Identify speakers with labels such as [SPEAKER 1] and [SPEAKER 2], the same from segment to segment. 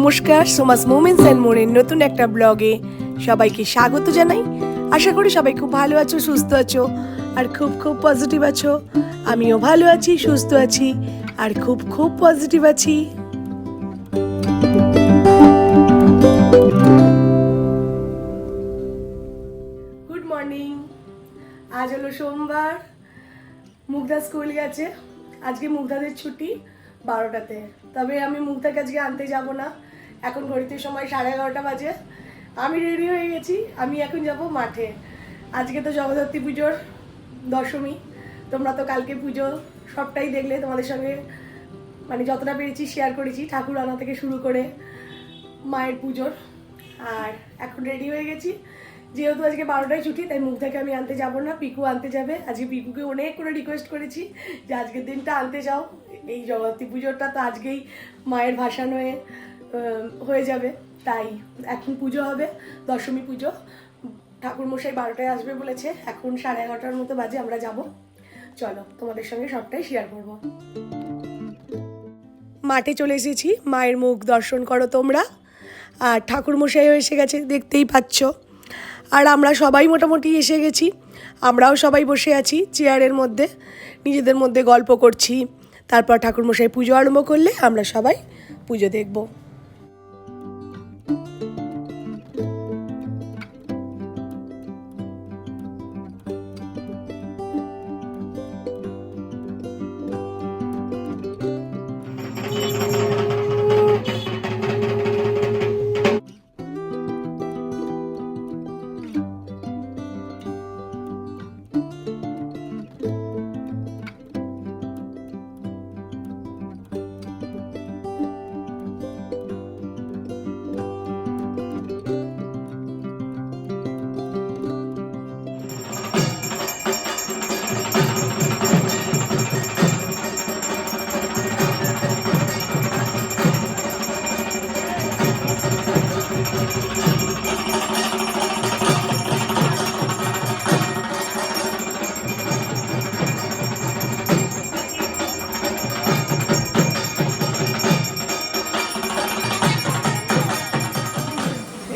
[SPEAKER 1] নমস্কার, Soma's moments and মোরের নতুন একটা ব্লগে সবাইকে স্বাগত জানাই। আশা করি সবাই খুব ভালো আছো, সুস্থ আছো আর খুব খুব পজিটিভ আছো। আমিও ভালো আছি, সুস্থ আছি আর খুব খুব পজিটিভ আছি। Good morning. আজ হলো সোমবার। মুগ্ধা স্কুল গেছে। আজকে মুগ্ধাদের ছুটি 12টাতে। তবে আমি মুগ্ধাকে আজকে আনতে যাব না। এখন ঘড়িতে সময় 11:30 বাজে। আমি রেডি হয়ে গেছি। আমি এখন যাব মাঠে। আজকে তো জগদ্ধাত্রী পুজোর দশমী। তোমরা তো কালকে পুজো সবটাই দেখলে, তোমাদের সঙ্গে মানে যতটা পেরেছি শেয়ার করেছি, ঠাকুর আনা থেকে শুরু করে মায়ের পুজোর। আর এখন রেডি হয়ে গেছি। যেহেতু আজকে 12টায় ছুটি, তাই মুগ্ধাকে আমি আনতে যাব না, পিকু আনতে যাবে। আজকে পিকুকে অনেক করে রিকোয়েস্ট করেছি যে আজকের দিনটা আনতে যাও। এই জগদ্ধাত্রী পুজোটা তো আজকেই মায়ের ভাসান হয়ে যাবে, তাই এখন পুজো হবে, দশমী পুজো। ঠাকুরমশাই 12টায় আসবে বলেছে। এখন 11:30 মতো বাজে, আমরা যাব। চলো তোমাদের সঙ্গে সবটাই শেয়ার করব। মাঠে চলে এসেছি, মায়ের মুখ দর্শন করো তোমরা। আর ঠাকুরমশাইও এসে গেছে, দেখতেই পাচ্ছ। আর আমরা সবাই মোটামুটি এসে গেছি। আমরাও সবাই বসে আছি চেয়ারের মধ্যে, নিজেদের মধ্যে গল্প করছি। তারপর ঠাকুরমশাই পুজো আরম্ভ করলে আমরা সবাই পুজো দেখব।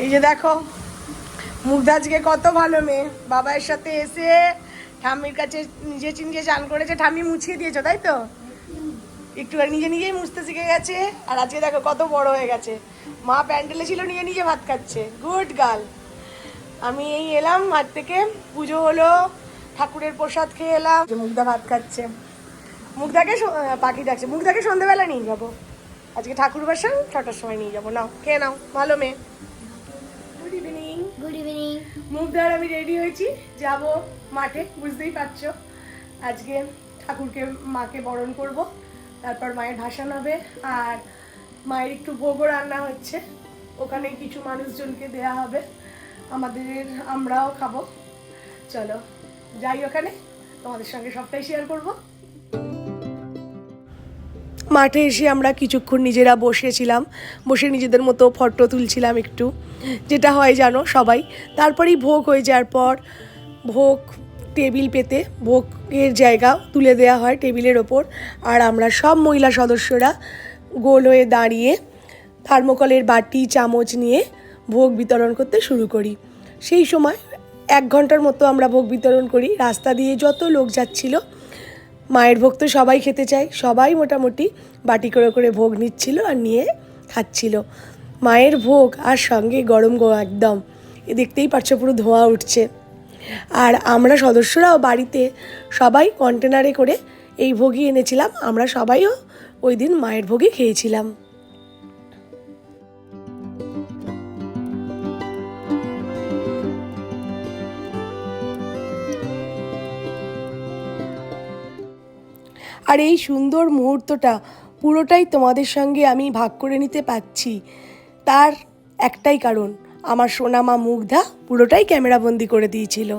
[SPEAKER 1] এই যে দেখো, মুগ্ধা আজকে কত ভালো মেয়ে। বাবার সাথে এসে ঠাম্মির কাছে নিজে নিজে চান করেছে, ঠাম্মি মুছিয়ে দিয়েছো তাই তো? একটু নিজে নিজেই মুছতে শিখে গেছে। আর আজকে দেখো কত বড় হয়ে গেছে। মা প্যান্ডেলে ছিল, নিজে নিজে ভাত খাচ্ছে। Good girl. আমি এই এলাম মাঠ থেকে, পুজো হলো, ঠাকুরের প্রসাদ খেয়ে এলাম। মুগ্ধা ভাত খাচ্ছে। মুগ্ধাকে পাখি ডাকছে। মুগ্ধাকে সন্ধ্যেবেলা নিয়ে যাবো। আজকে ঠাকুর বাসান 6টার সময় নিয়ে যাবো। নাও খেয়ে নাও, ভালো মেয়ে। Good evening.
[SPEAKER 2] Good evening.
[SPEAKER 1] মুগ্ধার আমি রেডি হয়েছি, যাব মাঠে। বুঝতেই পারছো আজকে ঠাকুরকে, মাকে বরণ করব, তারপর মায়ের ভাসান হবে। আর মায়ের একটু ভোগও রান্না হচ্ছে, ওখানে কিছু মানুষজনকে দেয়া হবে, আমরাও খাবো। চলো যাই ওখানে, তোমাদের সঙ্গে সবটাই শেয়ার করব। মাঠে এসে আমরা কিছুক্ষণ নিজেরা বসেছিলাম, বসে নিজেদের মতো ফটো তুলছিলাম একটু, যেটা হয় জানো সবাই। তারপরেই ভোগ হয়ে যাওয়ার পর ভোগ টেবিল পেতে ভোগের জায়গা তুলে দেওয়া হয় টেবিলের ওপর। আর আমরা সব মহিলা সদস্যরা গোল হয়ে দাঁড়িয়ে থার্মোকলের বাটি চামচ নিয়ে ভোগ বিতরণ করতে শুরু করি। সেই সময় 1 ঘন্টার মতো আমরা ভোগ বিতরণ করি। রাস্তা দিয়ে যত লোক যাচ্ছিল, মায়ের ভোগ তো সবাই খেতে চায়, সবাই মোটামুটি বাটি করে করে ভোগ নিচ্ছিল আর নিয়ে খাচ্ছিল। মায়ের ভোগ আর সঙ্গে গরম একদম, দেখতেই পাচ্ছ পুরো ধোঁয়া উঠছে। আর আমরা সদস্যরাও বাড়িতে সবাই কন্টেনারে করে এই ভোগই এনেছিলাম। আমরা সবাইও ওই দিন মায়ের ভোগই খেয়েছিলাম। আর এই সুন্দর মুহূর্তটা পুরোটাই তোমাদের সঙ্গে আমি ভাগ করে নিতে পারছি, তার একটাই কারণ, আমার সোনা মা মুগ্ধা পুরোটাই ক্যামেরাবন্দি করে দিয়েছিল।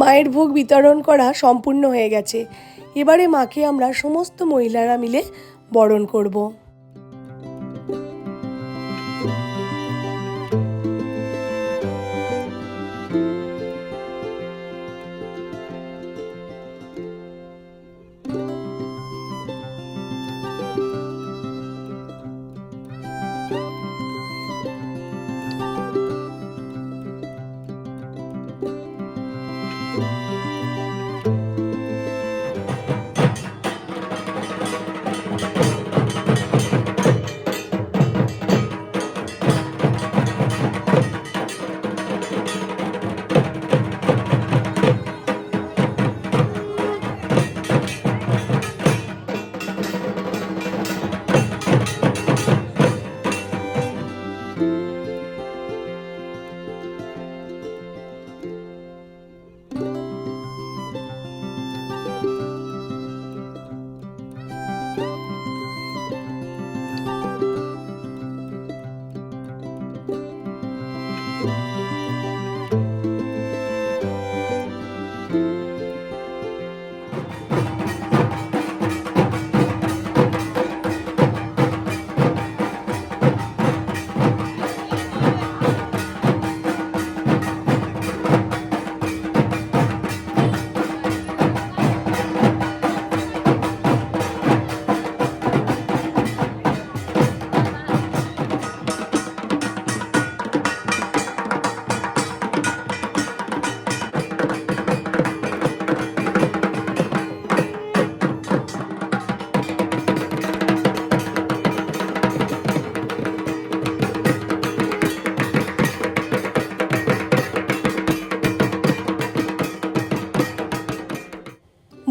[SPEAKER 1] মায়ের ভোগ বিতরণ করা সম্পূর্ণ হয়ে গেছে। এবারে মাকে আমরা সমস্ত মহিলারা মিলে বরণ করব।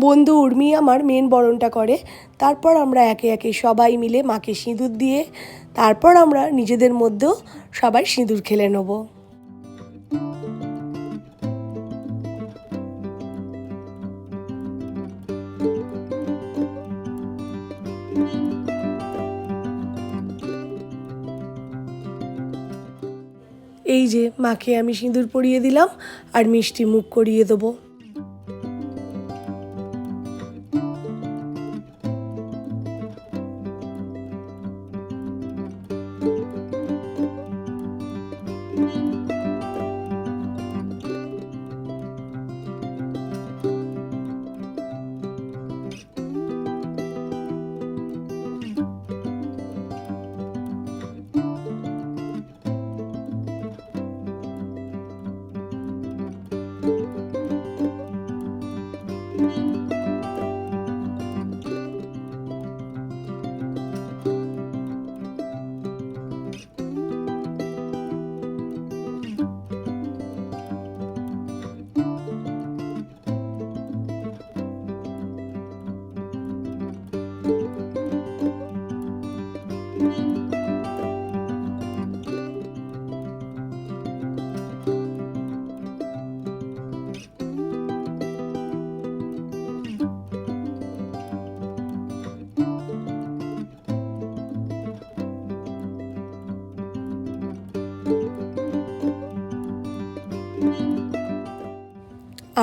[SPEAKER 1] বন্ধু উর্মি আমার মেন বরণটা করে, তারপর আমরা একে একে সবাই মিলে মাকে সিঁদুর দিয়ে তারপর আমরা নিজেদের মধ্যেও সবাই সিঁদুর খেলে নেব। এই যে মাকে আমি সিঁদুর পরিয়ে দিলাম আর মিষ্টি মুখ করিয়ে দেবো।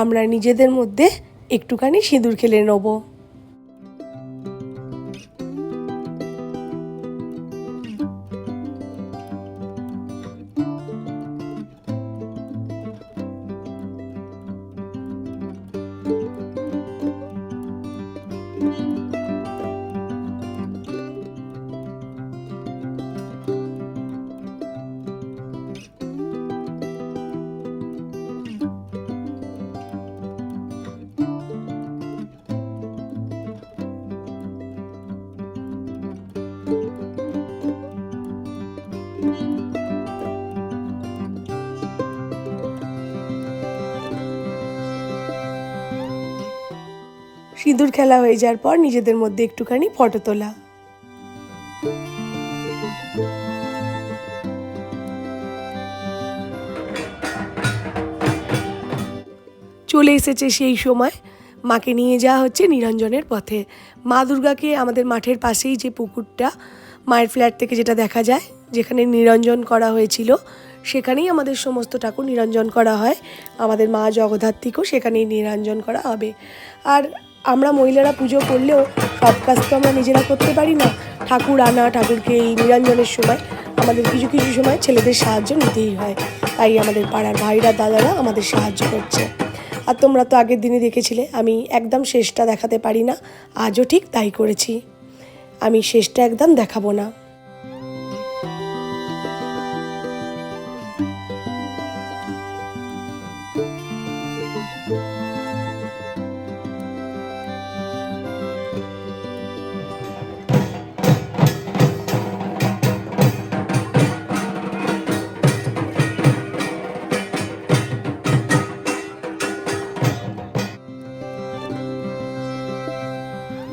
[SPEAKER 1] আমরা নিজেদের মধ্যে একটুখানি সিঁদুর খেলে নেব। সিঁদুর খেলা হয়ে যাওয়ার পর নিজেদের মধ্যে একটুখানি ফটো তোলা। চলে এসেছে সেই সময়, মাকে নিয়ে যাওয়া হচ্ছে নিরঞ্জনের পথে। মা দুর্গাকে আমাদের মাঠের পাশেই যে পুকুরটা, মায়ের ফ্ল্যাট থেকে যেটা দেখা যায়, যেখানে নিরঞ্জন করা হয়েছিল, সেখানেই আমাদের সমস্ত ঠাকুর নিরঞ্জন করা হয়। আমাদের মা জগদ্ধাত্রীকেও সেখানেই নিরঞ্জন করা হবে। আর আমরা মহিলারা পুজো করলেও সব কাজ তো আমরা নিজেরা করতে পারি না। ঠাকুর আনা, ঠাকুরকে এই নিরঞ্জনের সময় আমাদের কিছু কিছু সময় ছেলেদের সাহায্য নিতেই হয়। তাই আমাদের পাড়ার ভাইরা দাদারা আমাদের সাহায্য করছে। আর তোমরা তো আগের দিনে দেখেছিলে আমি একদম শেষটা দেখাতে পারি না, আজও ঠিক তাই করেছি। আমি শেষটা একদম দেখাবো না।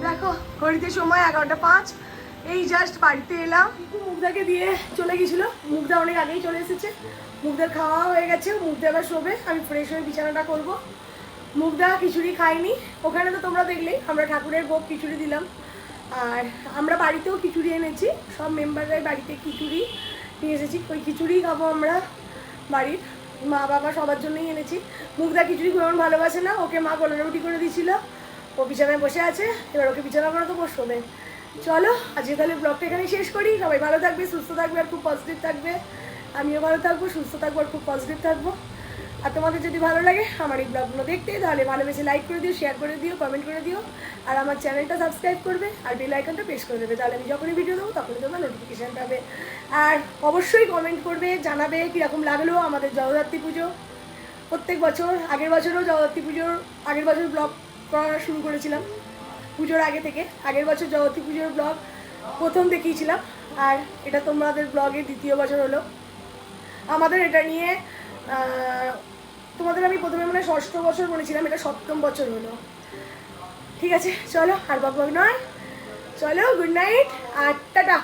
[SPEAKER 1] দেখো ঘড়িতে সময় 11:05, এই জাস্ট বাড়িতে এলাম। মুগ্ধাকে দিয়ে চলে গেছিলো, মুগ্ধা অনেক আগেই চলে এসেছে। মুগ্ধার খাওয়া হয়ে গেছে, মুগ্ধা এবার শোবে, আমি ফ্রেশ হয়ে বিছানাটা করবো। মুগ্ধা খিচুড়ি খাইনি, ওখানে তো তোমরা দেখলেই আমরা ঠাকুরের ভোগ খিচুড়ি দিলাম। আর আমরা বাড়িতেও খিচুড়ি এনেছি, সব মেম্বাররাই বাড়িতে খিচুড়ি নিয়ে এসেছি। ওই খিচুড়ি খাবো আমরা, বাড়ির মা বাবা সবার জন্যই এনেছি। মুগ্ধা খিচুড়ি কোনো ভালোবাসে না, ওকে মা কলার রুটি করে দিয়েছিল, ও বিছানায় বসে আছে, এবার ওকে বিছানা করে তো বসবে। চলো আজকে তাহলে ব্লগটা এখানে শেষ করি। সবাই ভালো থাকবে, সুস্থ থাকবে আর খুব পজিটিভ থাকবে। আমিও ভালো থাকবো, সুস্থ থাকবো আর খুব পজিটিভ থাকবো। আর তোমাদের যদি ভালো লাগে আমার এই ব্লগগুলো দেখতে, তাহলে ভালোবেসে লাইক করে দিও, শেয়ার করে দিও, কমেন্ট করে দিও। আর আমার চ্যানেলটা সাবস্ক্রাইব করবে আর বেল আইকনটা প্রেস করে দেবে, তাহলে আমি যখনই ভিডিও দেবো তখনই তোমার নোটিফিকেশান পাবে। আর অবশ্যই কমেন্ট করবে, জানাবে কীরকম লাগলো আমাদের জগদ্ধাত্রী পুজো। প্রত্যেক বছর, আগের বছরও জগদ্ধাত্রী পুজোর আগের বছর ব্লগ করা শুরু করেছিলাম পুজোর আগে থেকে। আগের বছর জগদ্ধাত্রী পুজোর ব্লগ প্রথম দেখিয়েছিলাম, আর এটা তোমাদের ব্লগের দ্বিতীয় বছর হলো। আমাদের এটা নিয়ে তোমাদের আমি প্রথমে মানে 6ষ্ঠ বছর বলেছিলাম, এটা 7ম বছর হলো। ঠিক আছে চলো আর বক বক নয়, চলো গুড নাইট আর টাটা।